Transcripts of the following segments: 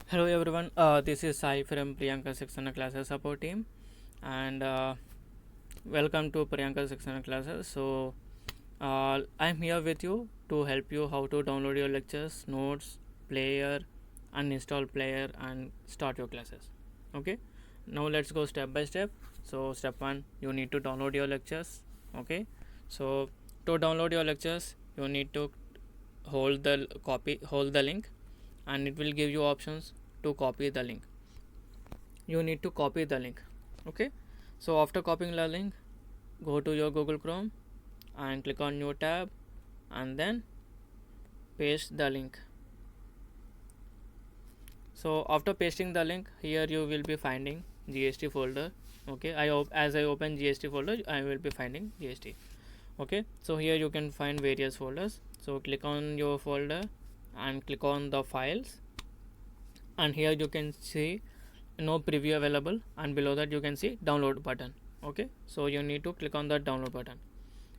Hello everyone, this is Sai from Priyanka Saxena Classes support team, and welcome to Priyanka Saxena Classes. I'm here with you to help you how to download your lectures, notes, player, uninstall player, and start your classes. Okay, now let's go step by step. So step one, you need to download your lectures. Okay, so to download your lectures, you need to hold the link, and it will give you options to copy the link. You need to copy the link. Okay, so after copying the link, go to your Google Chrome and click on new tab, and then paste the link. So after pasting the link, here you will be finding GST folder. Okay, as I open GST folder, I will be finding GST. Okay, so here you can find various folders. So click on your folder and click on the files, and here you can see no preview available, and below that you can see download button. Okay, so you need to click on the download button.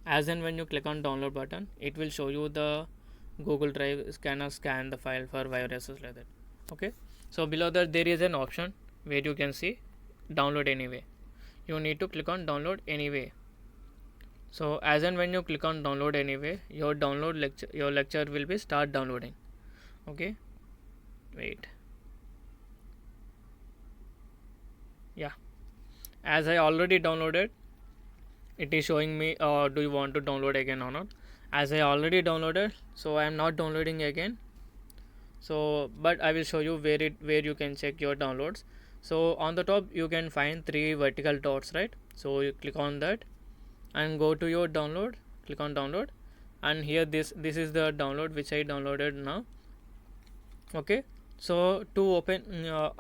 As and when you click on download button, it will show you the Google Drive scan the file for viruses like that. Okay, so below that there is an option where you can see download anyway. You need to click on download anyway. So as and when you click on download anyway, your lecture will be start downloading. Okay, wait. Yeah, as I already downloaded, it is showing me do you want to download again or not. As I already downloaded, so I am not downloading again. So but I will show you where you can check your downloads. So on the top you can find three vertical dots, right? So you click on that and go to your download, click on download, and here this is the download which I downloaded now. Okay, so to open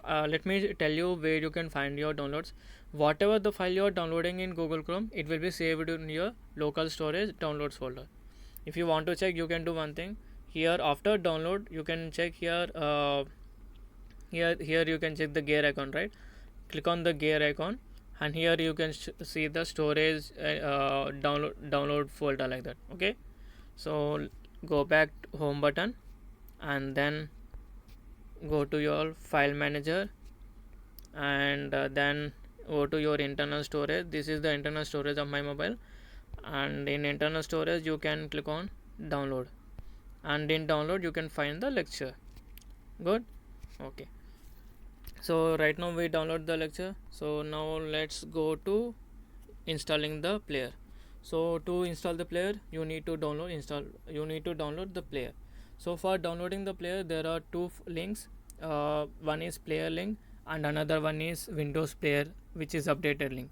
let me tell you where you can find your downloads. Whatever the file you are downloading in Google Chrome, it will be saved in your local storage downloads folder. If you want to check, you can do one thing. Here after download you can check here, here you can check the gear icon, right? Click on the gear icon, and here you can see the storage download folder like that. Okay, so go back to home button, and then go to your file manager, and then go to your internal storage. This is the internal storage of my mobile, and in internal storage you can click on download, and in download you can find the lecture. Good. Okay, so right now we download the lecture. So now let's go to installing the player. So to install the player, you need to download the player. So for downloading the player, there are two links. One is player link, and another one is Windows player, which is updated link.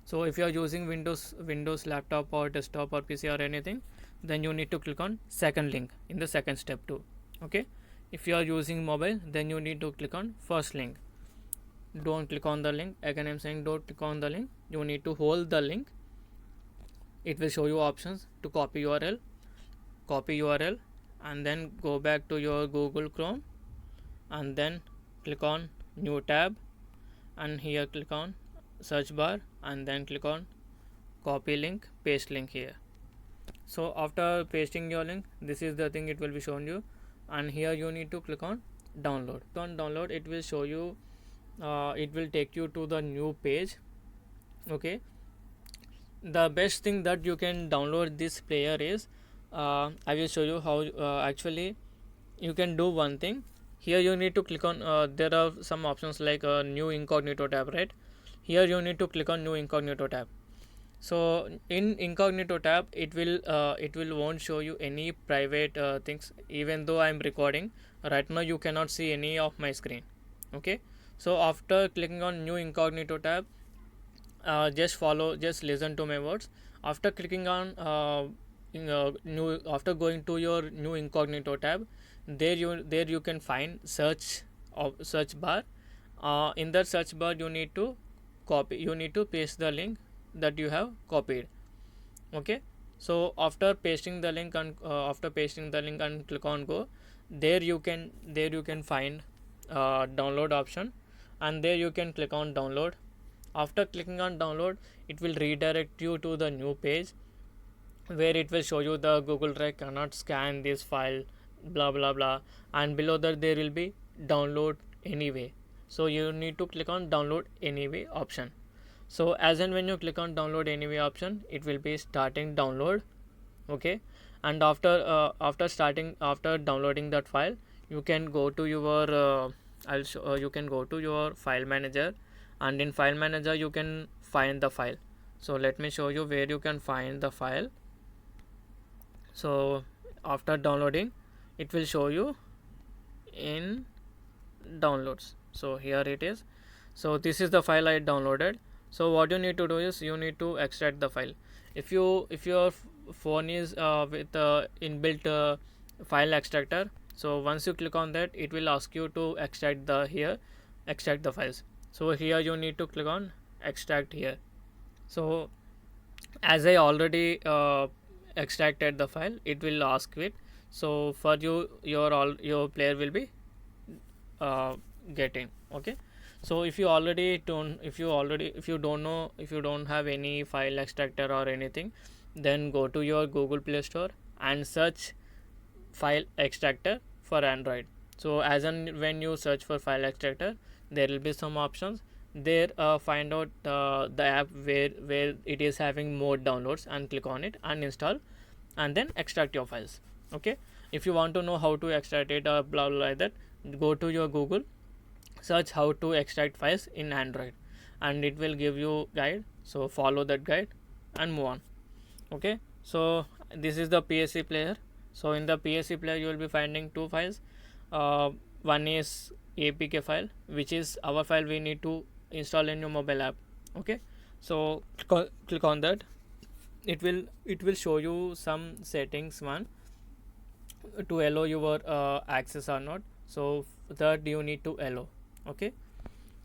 So if you are using Windows laptop or desktop or PC or anything, then you need to click on second link in the second step too. Okay, if you are using mobile, then you need to click on first link. Don't click on the link. Again, I'm saying don't click on the link. You need to hold the link. It will show you options to copy URL, and then go back to your Google Chrome, and then click on new tab, and here click on search bar, and then click on copy link, paste link here. So after pasting your link, this is the thing it will be shown you, and here you need to click on download. On download, it will show you, it will take you to the new page. Okay, the best thing that you can download this player is, I will show you how. Actually you can do one thing. Here you need to click on, there are some options like new incognito tab, right? Here you need to click on new incognito tab. So in incognito tab, it will won't show you any private things. Even though I am recording right now, you cannot see any of my screen. Okay, so after clicking on new incognito tab, just listen to my words. After clicking on new after going to your new incognito tab, there you can find search bar. In that search bar, you need to paste the link that you have copied. Okay, so after pasting the link, and click on go, there you can find download option, and there you can click on download. After clicking on download, it will redirect you to the new page, where it will show you the Google Drive cannot scan this file, blah blah blah, and below that there will be download anyway. So you need to click on download anyway option. So as and when you click on download anyway option, it will be starting download. Okay, and after downloading that file, you can go to your you can go to your file manager, and in file manager you can find the file. So let me show you where you can find the file. So after downloading, it will show you in downloads. So here it is. So this is the file I downloaded. So what you need to do is you need to extract the file. If your phone is with inbuilt file extractor, so once you click on that, it will ask you to extract the files. So here you need to click on extract here. So as I already extracted the file, it will ask it. So for you, your player will be getting. Okay, so if you don't have any file extractor or anything, then go to your Google Play Store and search file extractor for Android. So as and when you search for file extractor, there will be some options there. Find out the app where it is having more downloads, and click on it and install, and then extract your files. Okay, if you want to know how to extract it or blah blah like that, go to your Google, search how to extract files in Android, and it will give you guide. So follow that guide and move on. Okay, so this is the PSC player. So in the PSC player, you will be finding two files. One is APK file, which is our file we need to install in your mobile app. Okay, so click on that. It will show you some settings, one to allow your access or not. So that you need to allow. Okay,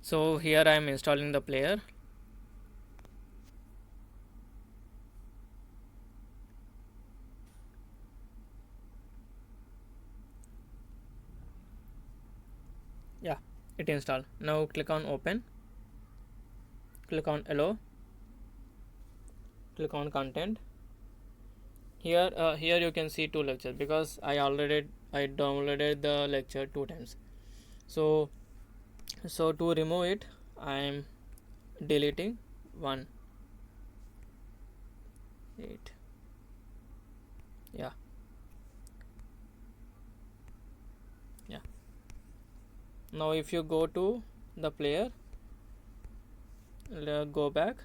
so here I am installing the player. Yeah, it installed. Now click on open, click on allow, click on content. Here you can see two lectures, because I downloaded the lecture 2 times. So to remove it, I am deleting 1 8. Yeah, now if you go to the player, go back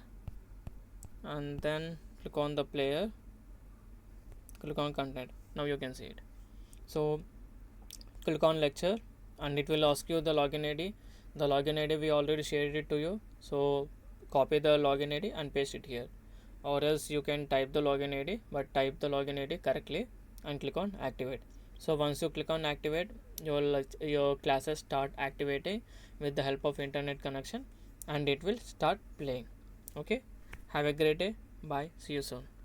and then click on the player, click on content. Now you can see it. So click on lecture, and it will ask you the login ID. The login ID we already shared it to you, so copy the login ID and paste it here, or else you can type the login ID, but type the login ID correctly and click on activate. So once you click on activate, your classes start activating with the help of internet connection, and it will start playing. Okay, have a great day. Bye, see you soon.